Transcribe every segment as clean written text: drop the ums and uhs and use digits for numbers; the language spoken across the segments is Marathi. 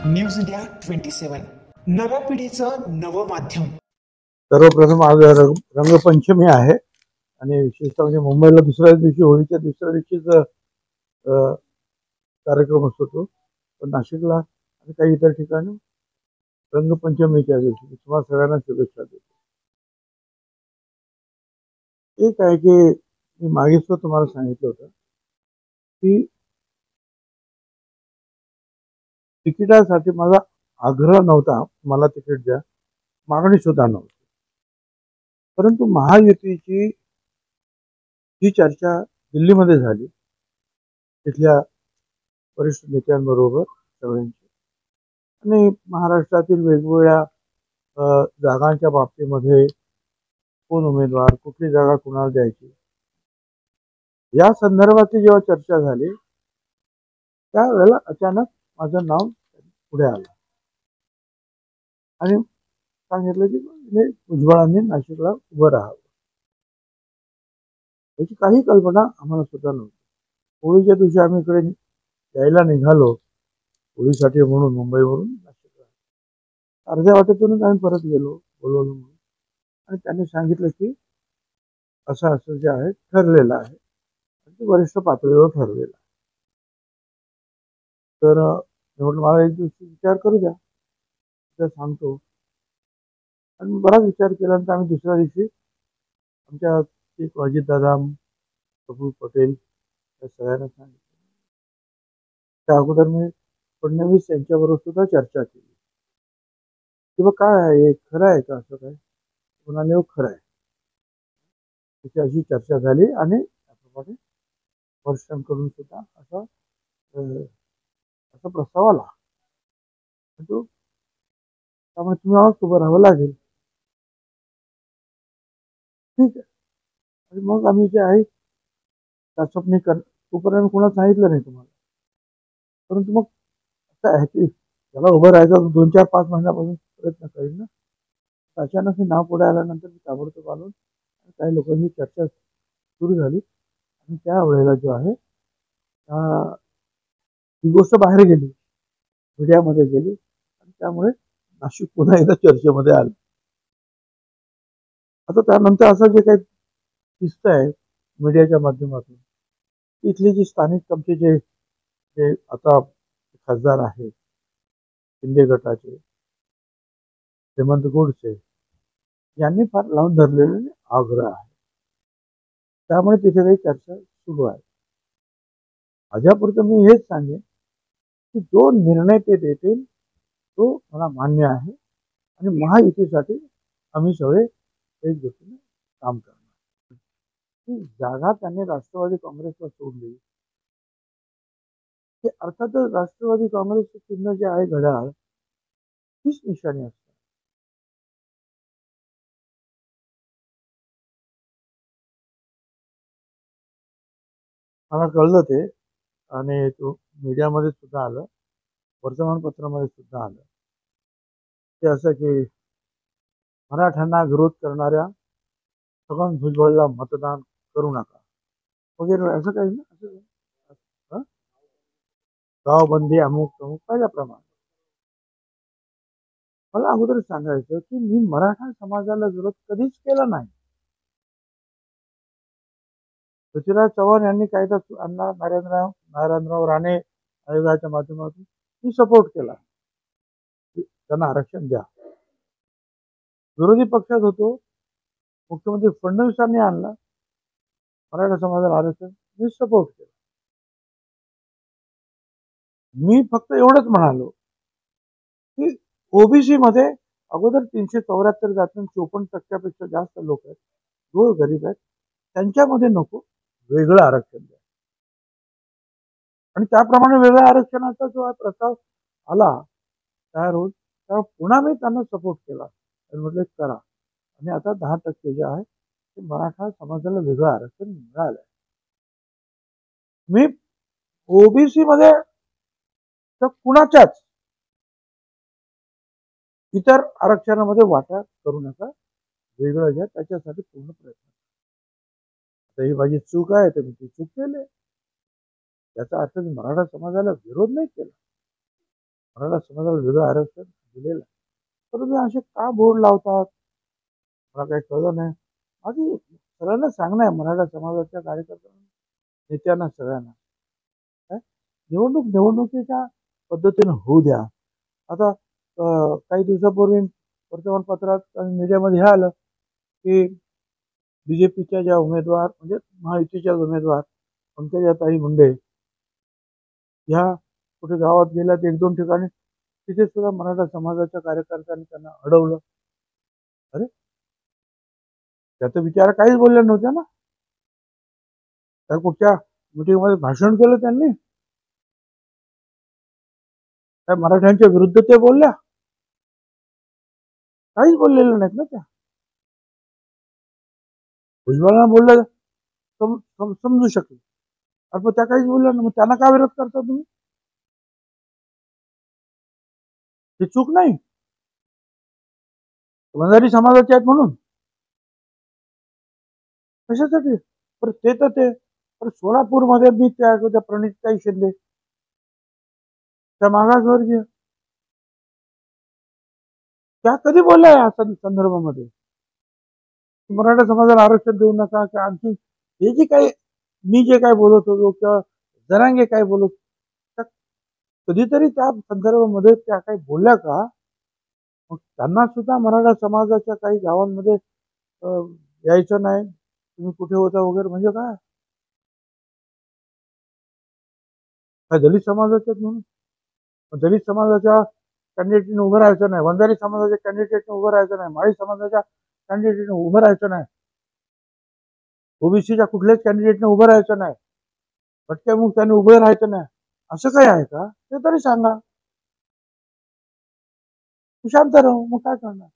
न्यूज इंडिया 27 नव्या पिढीचं नवं माध्यम. सर्वप्रथम आज रंगपंचमी आहे आणि विशेषतः म्हणजे मुंबईला दुसऱ्या दिवशी होळीच्या दुसऱ्या दिवशीच कार्यक्रम असतो. पण नाशिकला आणि काही इतर ठिकाणी रंगपंचमीच्या दिवशी तुम्हाला सगळ्यांना शुभेच्छा देतो. एक आहे की मी मागेच तुम्हाला सांगितलं होतं की तिकिटासाठी माझा आग्रह नव्हता, मला तिकीट द्या, मागणी सुद्धा नव्हती. परंतु महायुतीची ही चर्चा दिल्लीमध्ये झाली, तिथल्या वरिष्ठ नेत्यांबरोबर सगळ्यांची, आणि महाराष्ट्रातील वेगवेगळ्या जागांच्या बाबतीमध्ये कोण उमेदवार, कुठली जागा कुणाला द्यायची, या संदर्भातली जेव्हा चर्चा झाली त्यावेळेला अचानक माझं नाव पुढे आलं आणि सांगितलं की भुजबळांनी नाशिकला उभं राहावं. याची काही कल्पना आम्हाला सुद्धा नव्हती. होळीच्या दिवशी आम्ही इकडे यायला निघालो होळीसाठी म्हणून मुंबईवरून नाशिकला. अर्ध्या वाटेतूनच आम्ही परत गेलो बोलवलं म्हणून, आणि त्यांनी सांगितलं की असं असं जे आहे ठरलेलं आहे, ते वरिष्ठ पातळीवर ठरलेलं आहे. तर म्हटलं मला एक दिवशी विचार करू द्या, तर सांगतो. आणि बराच विचार केल्यानंतर आम्ही दुसऱ्या दिवशी आमच्या एक अजितदादा, प्रफुल्ल पटेल या सगळ्यांना सांगितलं. त्या अगोदर मी फडणवीस यांच्याबरोबर सुद्धा चर्चा केली की बघ काय आहे, खरं आहे का, असं काय म्हणाले, हो खरं आहे. त्याची अशी चर्चा झाली आणि त्याप्रमाणे वर्षांकडून सुद्धा असा असा प्रस्ताव आला. त्यामुळे तुम्हाला उभं राहावं लागेल. ठीक आहे. आणि मग आम्ही जे आहे चाचपणी तोपर्यंत कोणाला सांगितलं नाही तुम्हाला. परंतु मग असं आहे की त्याला उभं राहायचं 2-4-5 महिन्यापासून प्रयत्न करेल ना. अचानक हे नाव पुढे आल्यानंतर मी ताबडतोब आलो आणि काही लोकांनी चर्चा सुरू झाली आणि त्यावेळेला जो आहे ही गोष्ट बाहेर गेली, मीडियामध्ये गेली, आणि त्यामुळे नाशिक पुन्हा एकदा चर्चेमध्ये आलं. आता त्यानंतर असं जे काही दिसतंय मीडियाच्या माध्यमातून, इथली जी स्थानिक आमचे जे जे आता खासदार आहेत शिंदे गटाचे, हेमंत गोडसे यांनी फार लावून धरलेले आग्रह आहे. त्यामुळे तिथे काही चर्चा सुरू आहे. माझ्यापुरतं मी हेच सांगेन की जो निर्णय ते देतील तो मला मान्य आहे आणि महायुतीसाठी आम्ही सगळे एकजुटीने काम करणार. ही जागा त्यांनी राष्ट्रवादी काँग्रेसला सोडली की अर्थातच राष्ट्रवादी काँग्रेसचं चिन्ह जे आहे घड्याळ, हीच निशाणी असते. मला कळलं ते, आणि तो मीडियामध्ये सुद्धा आलं, वर्तमानपत्रामध्ये सुद्धा आलं, ते असं की मराठ्यांना विरोध करणाऱ्या छगन भुजबळला मतदान करू नका वगैरे, असं काही ना, असं गावबंदी अमुक तमुक पहिल्याप्रमाणे. मला अगोदर सांगायचं की मी मराठा समाजाला विरोध कधीच केला नाही. पृथ्वीराज चव्हाण यांनी कायदा आणला, नारायणराव राणे आयोगाच्या माध्यमातून मी सपोर्ट केला, त्यांना आरक्षण द्या. विरोधी पक्षात होतो, मुख्यमंत्री फडणवीसांनी आणला मराठा समाजाला आरक्षण, मी सपोर्ट केला. मी फक्त एवढंच म्हणालो की ओबीसी मध्ये अगोदर 374 जातीतून 54% जास्त लोक आहेत, जो गरीब आहेत, त्यांच्यामध्ये नको, वेगळं आरक्षण द्या. आणि त्याप्रमाणे वेगळ्या आरक्षणाचा जो प्रस्ताव आला तयार होऊन, तेव्हा पुन्हा मी त्यांना सपोर्ट केला आणि म्हटलं करा. आणि आता 10% जे आहे ते मराठा समाजाला वेगळं आरक्षण मिळालंय. मी ओबीसी मध्ये तर कुणाच्याच इतर आरक्षणामध्ये वाटा करू नका, वेगळं घ्या, त्याच्यासाठी पूर्ण प्रयत्न. आता ही माझी चूक आहे तर मी ती चूक केली, याचा अर्थ मी मराठा समाजाला विरोध नाही केला. मराठा समाजाला वेगळं आरक्षण दिलेलं आहे. तर तुम्ही असे का बोर्ड लावतात, मला काही कळलं नाही. आधी सगळ्यांना सांगणं आहे, मराठा समाजाच्या कार्यकर्त्यांना, नेत्यांना, सगळ्यांना काय निवडणुकीच्या पद्धतीनं होऊ द्या. आता काही दिवसापूर्वी वर्तमानपत्रात आणि मीडियामध्ये हे आलं की बीजेपीच्या ज्या उमेदवार म्हणजे महायुतीच्या उमेदवार पंकजाताई मुंडे ह्या कुठे गावात गेल्यात, एक दोन ठिकाणी तिथे सुद्धा मराठा समाजाच्या कार्यकर्त्यांनी त्यांना अडवलं. अरे, त्याचा विचार काहीच बोलल्या नव्हत्या ना. त्या कुठच्या मिटिंगमध्ये भाषण केलं त्यांनी, त्या मराठ्यांच्या विरुद्ध ते बोलल्या, काहीच बोललेलं नाहीत ना त्या. भुजबळांना बोललं समजू शकले, अरे पण त्या काहीच बोलल्या ना, मग त्यांना का विरोध करता तुम्ही? हे चूक नाही, वंजारी समाजाचे आहेत म्हणून कशासाठी? पर ते तर ते पर सोलापूरमध्ये मी त्या प्रणिताई शिंदे त्या मागासवर्गीय त्या कधी बोलल्या या संदर्भामध्ये मराठा समाजाला आरक्षण देऊ नका किंवा आणखी हे जे काही मी जे काय बोलत होतो किंवा जरांगे काय बोलत, कधीतरी त्या संदर्भामध्ये त्या काही बोलल्या का? मग त्यांना सुद्धा मराठा समाजाच्या काही गावांमध्ये यायचं नाही, तुम्ही कुठे होता वगैरे, म्हणजे काय दलित समाजाचे म्हणून दलित समाजाच्या कॅन्डिडेटने उभं राहायचं नाही, वंजारी समाजाच्या कॅन्डिडेटने उभं राहायचं नाही, माळी समाजाच्या कॅन्डिडेटने उभं राहायचं नाही, ओबीसीच्या कुठल्याच कॅन्डिडेटने उभं राहायचं नाही, भटक्या मग त्यांनी उभं राहायचं नाही, असं काही आहे का? ते तरी सांगा. शांत राहू, मग काय करणार?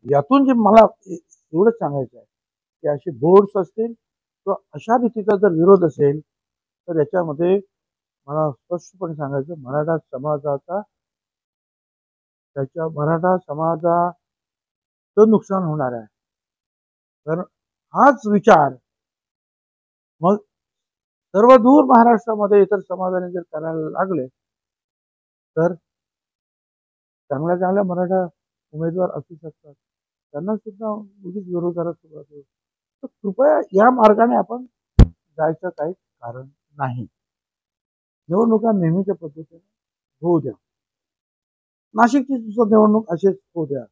यातून जे मला एवढंच सांगायचं आहे की असे बोर्ड्स असतील किंवा अशा रीतीचा जर विरोध असेल तर याच्यामध्ये मला स्पष्टपणे सांगायचं, मराठा समाजाचा मराठा समाजाचं नुकसान होणार आहे. कारण हाच विचार मग सर्व दूर महाराष्ट्रामध्ये इतर समाजाने जर करायला लागले तर चांगल्या चांगल्या मराठा उमेदवार असू शकतात, त्यांना सुद्धा उगीच विरोधाला सुरुवात होईल. तर कृपया या मार्गाने आपण जायचं काही कारण नाही. निवडणुका नेहमीच्या पद्धतीने होऊ द्या. नाशिकची सुद्धा निवडणूक अशीच होऊ द्या.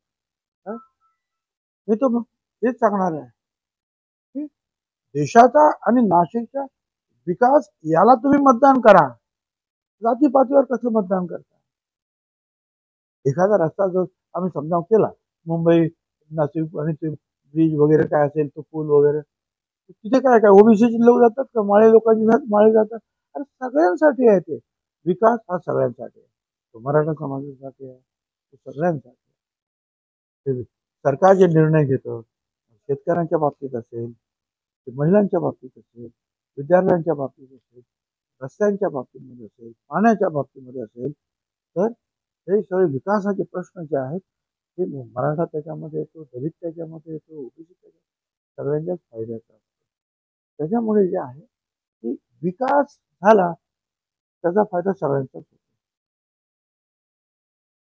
मी तर हेच सांगणार आहे की देशाचा आणि नाशिकचा विकास याला तुम्ही मतदान करा, जातीपातीवर कसं मतदान करता? एखादा रस्ता जो आम्ही समजा केला मुंबई नाशिक आणि ते ब्रिज वगैरे काय असेल तो पूल वगैरे, तिथे काय काय ओबीसीचे लोक जातात का, माळे लोकांची माळे जातात? अरे सगळ्यांसाठी आहे ते विकास, हा सगळ्यांसाठी आहे, तो मराठा समाजासाठी आहे, तो सगळ्यांसाठी. सरकार जे निर्णय घेतं शेतकऱ्यांच्या बाबतीत असेल, महिलांच्या बाबतीत असेल, विद्यार्थ्यांच्या बाबतीत असेल, रस्त्यांच्या बाबतीमध्ये असेल, पाण्याच्या बाबतीमध्ये असेल, तर हे सगळे विकासाचे प्रश्न जे आहेत ते मराठा त्याच्यामध्ये येतो, दलित त्याच्यामध्ये येतो, ओबीसी त्याच्यामध्ये, सगळ्यांच्याच फायद्याचा असतो. त्याच्यामुळे जे आहे की विकास झाला त्याचा फायदा सगळ्यांचाच होतो.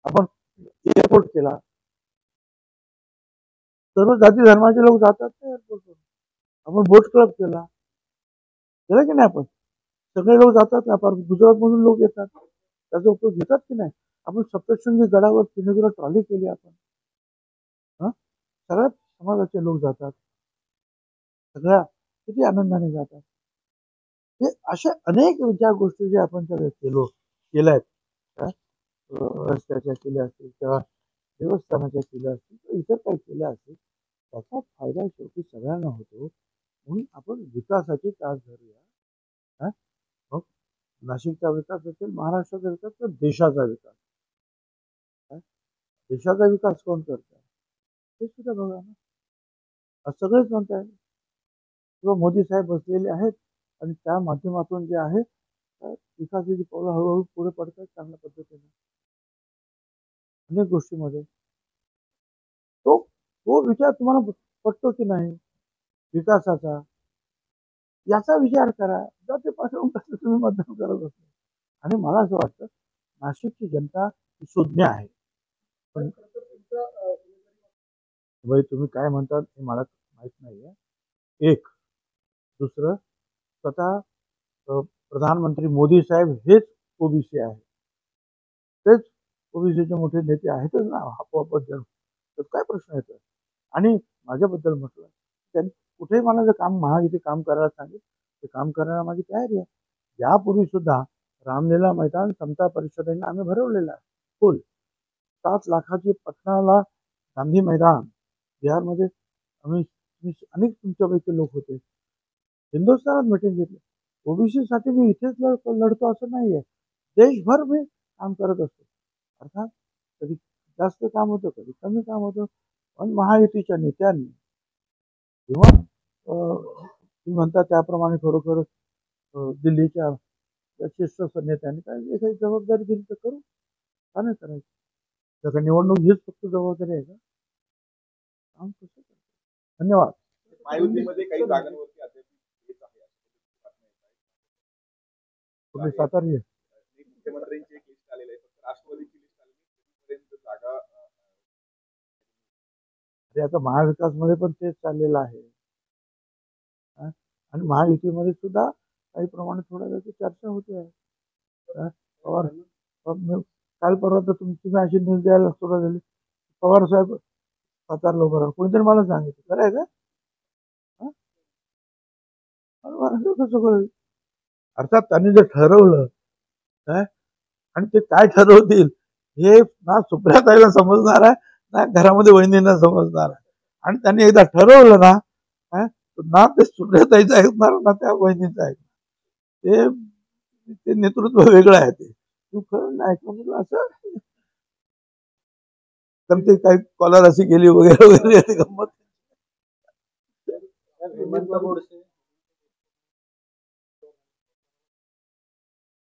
आपण एअरपोर्ट केला, सर्व जाती धर्माचे लोक जातात ना एअरपोर्टवर. आपण बोट क्लब केला की नाही, आपण सगळे लोक जातात ना, आपण गुजरात मधून लोक येतात, त्याचा उपयोग घेतात की नाही. आपण सप्तशृंगी गडावर पिण्याची ट्रॉली केली आपण, सगळ्या समाजाचे लोक जातात, सगळ्या किती आनंदाने जातात. हे अशा अनेक ज्या गोष्टी जे आपण सगळे केल्या आहेत, रस्त्याच्या केल्या असतील किंवा देवस्थानाच्या केल्या असतील, इतर काही केल्या असतील, त्याचा फायदा शेवटी सगळ्यांना होतो. म्हणून आपण विकासाची कास धरूया. मग नाशिकचा विकास असेल, महाराष्ट्राचा विकास, तर देशाचा विकास. देशाचा विकास कोण करत आहे ते सुद्धा बघा ना. सगळेच म्हणताय किंवा मोदी साहेब बसलेले आहेत आणि त्या माध्यमातून जे आहे विकासाची पावलं हळूहळू पुढे पडतात चांगल्या पद्धतीने अनेक गोष्टीमध्ये. तो तो विचार तुम्हाला पटतो की नाही विकासाचा, याचा विचार करा. जातीपासून कसं तुम्ही मतदान करत असता. आणि मला असं वाटतं नाशिकची जनता ही सुज्ञ आहे. पण भाई तुम्ही काय म्हणतात हे मला माहित नाहीये. एक दुसरं स्वतः प्रधानमंत्री मोदी साहेब हेच ओबीसी आहे. तेच ओबीसीचे मोठे नेते आहेतच ना आपोआपच जण. तर काय प्रश्न येतो. आणि माझ्याबद्दल म्हटलं त्यांनी कुठेही मला जर काम महायुती काम करायला सांगितलं ते काम करायला माझी तयारी आहे. यापूर्वी सुद्धा रामलीला मैदान समता परिषदेने आम्ही भरवलेलं आहे फुल 7 लाखाची पटनाला गांधी मैदान बिहारमध्ये आम्ही अनेक तुमच्यापैकी लोक होते. हिंदुस्थानात मिटिंग घेतली. ओबीसी साठी मी इथेच लढतो असं नाहीये. देशभर मी काम करत असतो. अर्थात कधी जास्त काम होतं कधी कमी काम होतं. पण महायुतीच्या नेत्यांनी किंवा तुम्ही म्हणता त्याप्रमाणे खरोखर दिल्लीच्या शीर्ष नेत्यांनी काय एखादी जबाबदारी दिली तर करू का नाही करायचं. जर निवडणूक हीच फक्त जबाबदारी आहे का. काम कसं करायचं. धन्यवाद. महायुतीमध्ये काही जागांवरती तुम्ही सातारी मुख्यमंत्र्यांची एक लिस्ट आलेली आहे. फक्त राष्ट्रवादीची लिस्ट आलेली जागा अरे आता महाविकासमध्ये पण तेच चाललेलं आहे. आणि महायुतीमध्ये सुद्धा काही प्रमाणात थोड्या चर्चा होते आहे. पवार काल परवा तर तुम्ही अशी न्यूज द्यायला सुरुवात झाली. पवार साहेब सातारला उभं राहा कोणीतरी मला सांगितलं खरं आहे का. अर्थात त्यांनी जर ठरवलं आणि ते काय ठरवतील हे ना सुप्रियाताईला समजणार आहे ना घरामध्ये वहिनींना समजणार आहे. आणि त्यांनी एकदा ठरवलं ना ते सुप्रियाताईचं ऐकणार ना त्या वहिनीचं ऐकणार. ते नेतृत्व वेगळं आहे. ते तू खरं नाही ऐकलं म्हटलं असं तर ते काही कॉलर अशी गेली वगैरे वगैरे गंमत.